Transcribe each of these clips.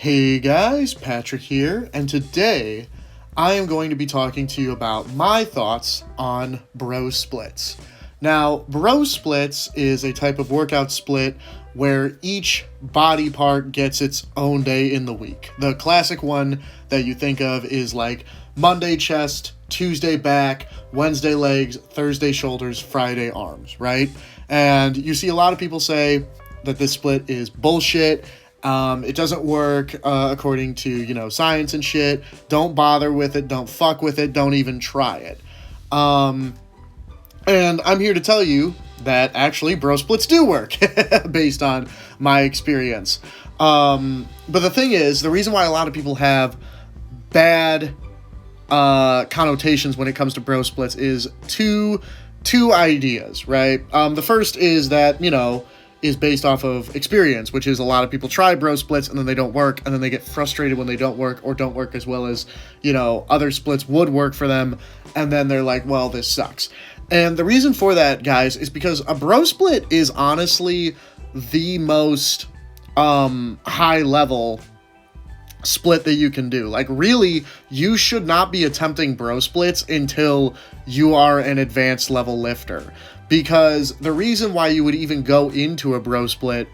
Hey guys, Patrick here, and today I am going to be talking to you about my thoughts on bro splits. Now, bro splits is a type of workout split where each body part gets its own day in the week. The classic one that you think of is like Monday chest, Tuesday back, Wednesday legs, Thursday shoulders, Friday arms, right? And you see a lot of people say that this split is bullshit. It doesn't work according to, science and shit. Don't bother with it. Don't fuck with it. Don't even try it. And I'm here to tell you that actually bro splits do work based on my experience. But the thing is, the reason why a lot of people have bad connotations when it comes to bro splits is two ideas, right? The first is that, is based off of experience, which is a lot of people try bro splits and then they don't work, and then they get frustrated when they don't work or don't work as well as, other splits would work for them, and then they're like, well, this sucks. And the reason for that, guys, is because a bro split is honestly the most high level split that you can do. Like, really, you should not be attempting bro splits until you are an advanced level lifter. Because the reason why you would even go into a bro split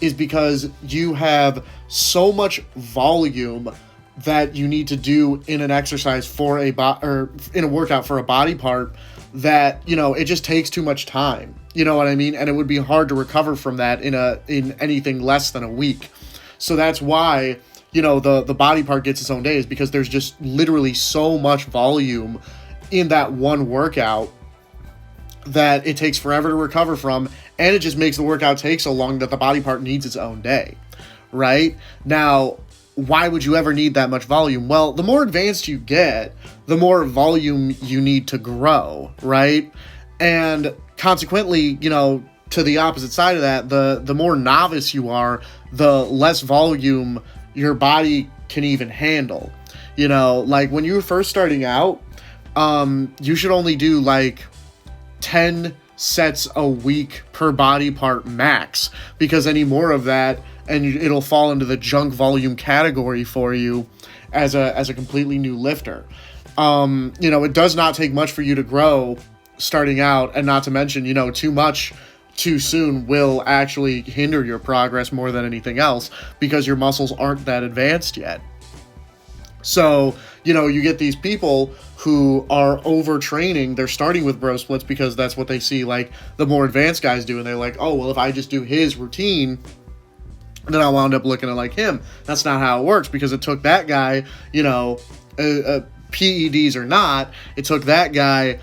is because you have so much volume that you need to do in an exercise for or in a workout for a body part that, it just takes too much time. You know what I mean? And it would be hard to recover from that in anything less than a week. So that's why, the body part gets its own day, is because there's just literally so much volume in that one workout that it takes forever to recover from, and it just makes the workout take so long that the body part needs its own day, right? Now, why would you ever need that much volume? Well, the more advanced you get, the more volume you need to grow, right? And consequently, to the opposite side of that, the more novice you are, the less volume your body can even handle. Like when you're first starting out, you should only do like 10 sets a week per body part max, because any more of that and it'll fall into the junk volume category for you as a completely new lifter. It does not take much for you to grow starting out, and not to mention, too much too soon will actually hinder your progress more than anything else, because your muscles aren't that advanced yet. So, you get these people who are overtraining. They're starting with bro splits because that's what they see, like, the more advanced guys do. And they're like, oh, well, if I just do his routine, then I'll wound up looking like him. That's not how it works, because it took that guy, PEDs or not, it took that guy,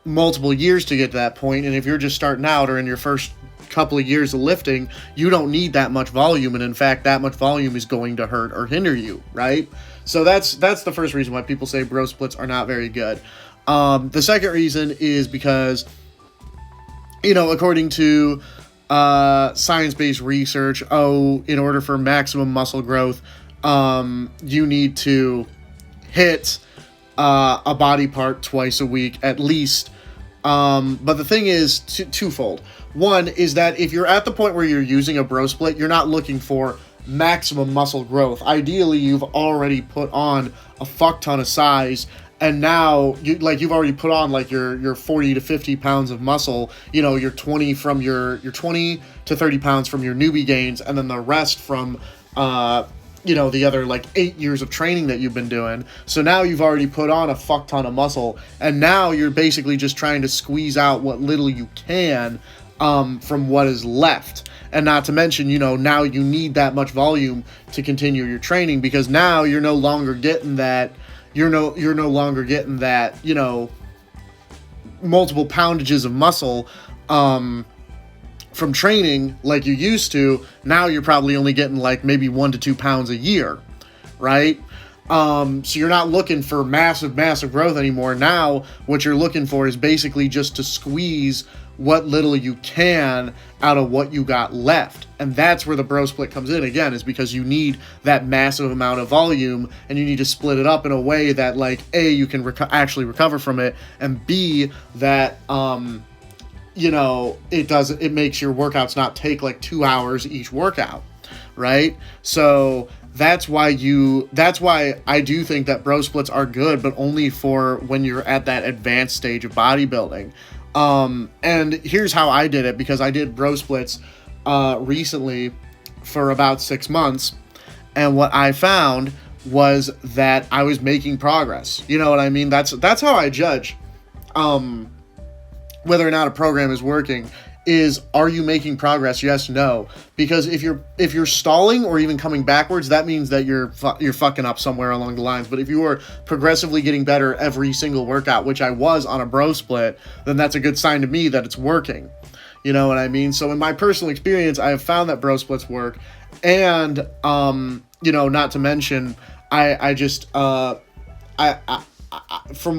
multiple years to get to that point. And if you're just starting out or in your first couple of years of lifting, you don't need that much volume, and in fact that much volume is going to hurt or hinder you, right? So that's the first reason why people say bro splits are not very good. The second reason is because, according to science-based research, in order for maximum muscle growth, you need to hit a body part twice a week at least. But the thing is twofold. One is that if you're at the point where you're using a bro split, you're not looking for maximum muscle growth. Ideally, you've already put on a fuck ton of size, and now you've already put on like your 40 to 50 pounds of muscle, your 20 from your 20 to 30 pounds from your newbie gains, and then the rest from the other like 8 years of training that you've been doing. So now you've already put on a fuck ton of muscle, and now you're basically just trying to squeeze out what little you can from what is left. And not to mention, now you need that much volume to continue your training, because now you're no longer getting that, multiple poundages of muscle from training like you used to. Now you're probably only getting like maybe 1 to 2 pounds a year, right? So you're not looking for massive growth anymore. Now what you're looking for is basically just to squeeze what little you can out of what you got left. And that's where the bro split comes in again, is because you need that massive amount of volume, and you need to split it up in a way that, like, A, you can actually recover from it, and B, that it makes your workouts not take like 2 hours each workout, right? So that's why I do think that bro splits are good, but only for when you're at that advanced stage of bodybuilding. And here's how I did it, because I did bro splits recently for about 6 months, and what I found was that I was making progress. You know what I mean? That's how I judge whether or not a program is working. Is, are you making progress? Yes, no. Because if you're stalling or even coming backwards, that means that you're fucking up somewhere along the lines. But if you are progressively getting better every single workout, which I was on a bro split, then that's a good sign to me that it's working. You know what I mean? So in my personal experience, I have found that bro splits work, and you know, not to mention, from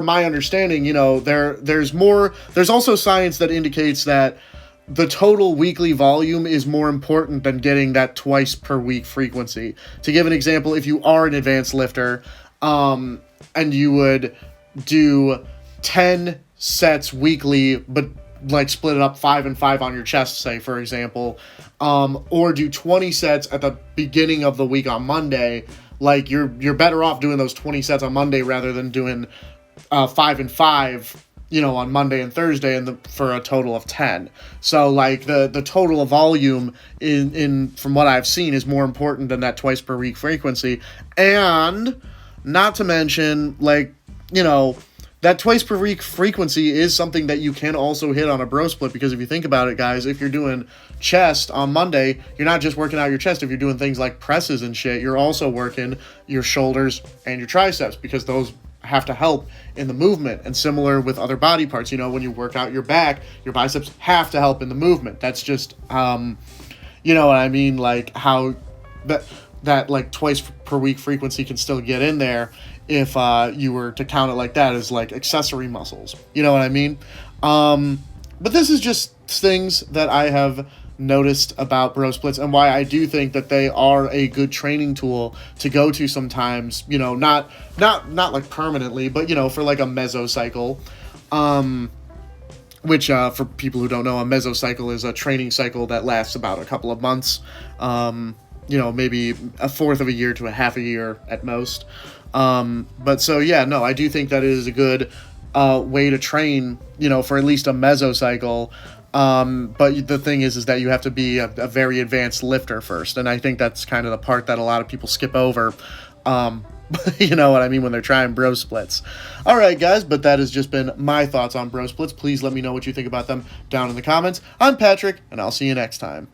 my understanding, you know, there's also science that indicates that the total weekly volume is more important than getting that twice per week frequency. To give an example, if you are an advanced lifter, and you would do 10 sets weekly, but like split it up 5 and 5 on your chest, say, for example, or do 20 sets at the beginning of the week on Monday, like you're better off doing those 20 sets on Monday rather than doing 5 and 5, you know, on Monday and Thursday, and for a total of 10. So like the total of volume in from what I've seen is more important than that twice per week frequency. And not to mention, like, you know, that twice per week frequency is something that you can also hit on a bro split, because if you think about it, guys, if you're doing chest on Monday, you're not just working out your chest. If you're doing things like presses and shit, you're also working your shoulders and your triceps, because those have to help in the movement. And similar with other body parts, you know, when you work out your back, your biceps have to help in the movement. That's just, you know what I mean? Like how that like twice per week frequency can still get in there if you were to count it like that as like accessory muscles. You know what I mean? But this is just things that I have noticed about bro splits, and why I do think that they are a good training tool to go to sometimes, you know, not like permanently, but, you know, for like a mesocycle, which for people who don't know, a mesocycle is a training cycle that lasts about a couple of months, you know, maybe a fourth of a year to a half a year at most. But so, yeah, no, I do think that it is a good way to train, you know, for at least a mesocycle. But the thing is that you have to be a very advanced lifter first. And I think that's kind of the part that a lot of people skip over. You know what I mean, when they're trying bro splits. All right, guys, but that has just been my thoughts on bro splits. Please let me know what you think about them down in the comments. I'm Patrick, and I'll see you next time.